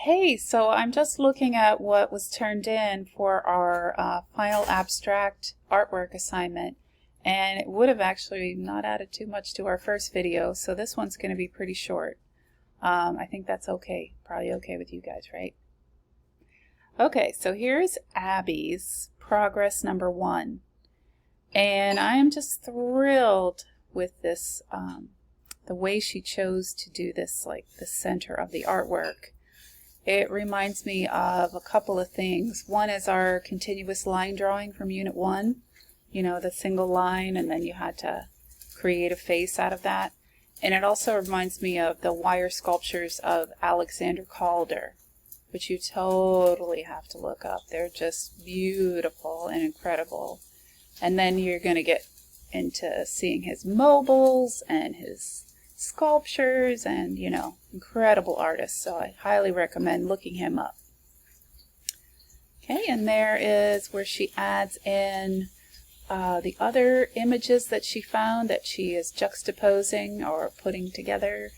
Hey, so I'm just looking at what was turned in for our final abstract artwork assignment, and it would have actually not added too much to our first video, so this one's going to be pretty short. I think that's okay, probably okay with you guys, right? Okay, so here's Abby's progress number 1, and I am just thrilled with this, the way she chose to do this, like the center of the artwork. It reminds me of a couple of things. One is our continuous line drawing from Unit 1, you know, the single line, and then you had to create a face out of that. And it also reminds me of the wire sculptures of Alexander Calder, which you totally have to look up. They're just beautiful and incredible. And then you're going to get into seeing his mobiles and his sculptures, and you know, incredible artist, so I highly recommend looking him up. Okay, and there is where she adds in the other images that she found that she is juxtaposing or putting together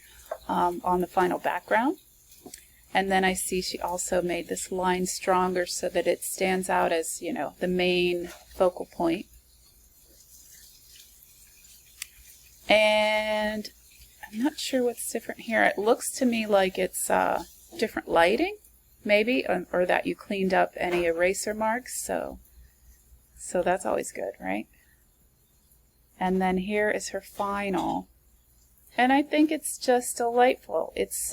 on the final background. And then I see she also made this line stronger so that it stands out as, you know, the main focal point. And I'm not sure what's different here. It looks to me like it's different lighting, maybe, or that you cleaned up any eraser marks, so that's always good, right? And then here is her final, and I think it's just delightful. It's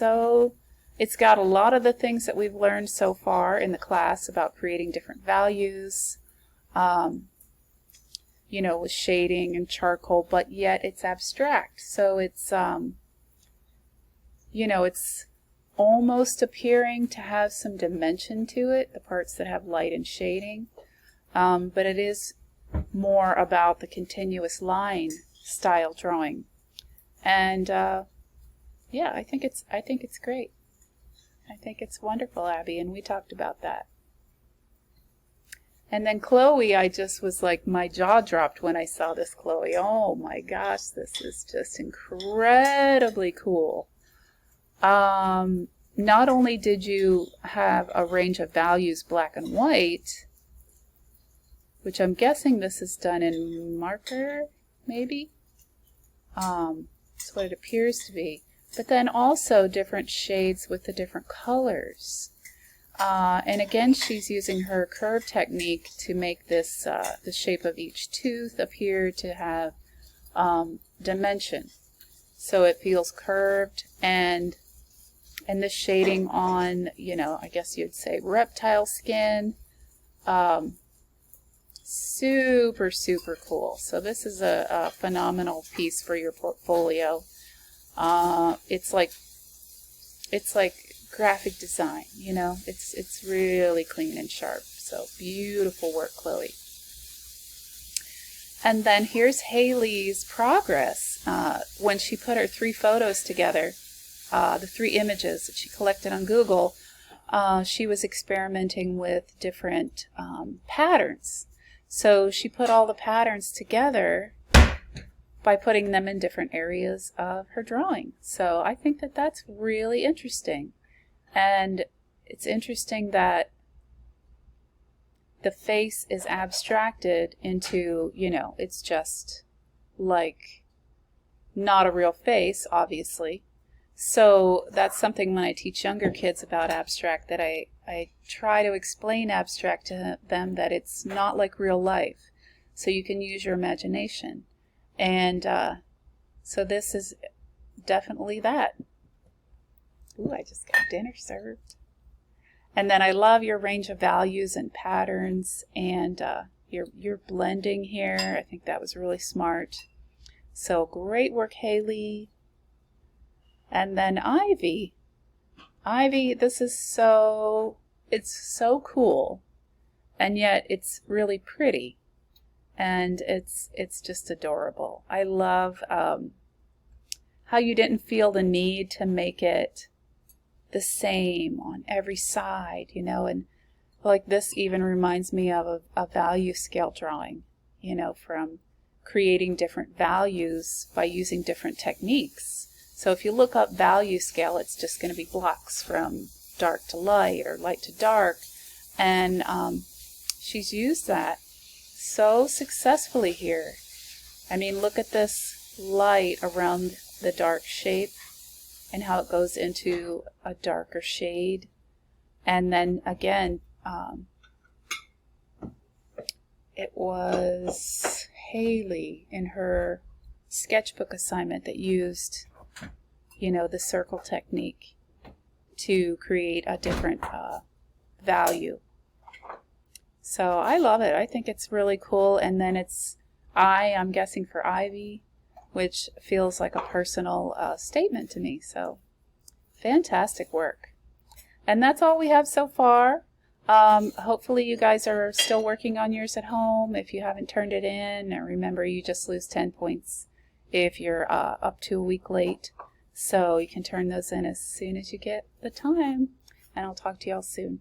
got a lot of the things that we've learned so far in the class about creating different values, you know, with shading and charcoal, but yet it's abstract. So it's, you know, it's almost appearing to have some dimension to it, the parts that have light and shading, but it is more about the continuous line style drawing. And yeah, I think it's great. I think it's wonderful, Abby, and we talked about that. And then Chloe, I just was like, my jaw dropped when I saw this, Chloe. Oh my gosh, this is just incredibly cool. Not only did you have a range of values, black and white, which I'm guessing this is done in marker, maybe? That's what it appears to be. But then also different shades with the different colors. And again, she's using her curve technique to make this the shape of each tooth appear to have dimension, so it feels curved. And this shading on, you know, I guess you'd say reptile skin, super cool. So this is a phenomenal piece for your portfolio. It's like graphic design, you know, it's really clean and sharp. So beautiful work, Chloe. And then here's Hailey's progress. When she put her 3 photos together, the 3 images that she collected on Google, she was experimenting with different patterns. So she put all the patterns together by putting them in different areas of her drawing. So I think that that's really interesting. And it's interesting that the face is abstracted into, you know, it's just like not a real face, obviously. So that's something when I teach younger kids about abstract, that I try to explain abstract to them, that it's not like real life. So you can use your imagination. And so this is definitely that. Ooh, I just got dinner served. And then I love your range of values and patterns, and your blending here. I think that was really smart. So great work, Hailey. And then Ivy. Ivy, this is it's so cool, and yet it's really pretty, and it's just adorable. I love how you didn't feel the need to make it the same on every side, you know, and like this even reminds me of a value scale drawing, you know, from creating different values by using different techniques. So if you look up value scale, it's just going to be blocks from dark to light or light to dark. And she's used that so successfully here. I mean, look at this light around the dark shape and how it goes into a darker shade. And then again, it was Hailey in her sketchbook assignment that used, you know, the circle technique to create a different value. So I love it. I think it's really cool. And then it's I'm guessing for Ivy, which feels like a personal statement to me. So fantastic work. And that's all we have so far. Hopefully you guys are still working on yours at home. If you haven't turned it in, remember you just lose 10 points if you're up to a week late. So you can turn those in as soon as you get the time. And I'll talk to y'all soon.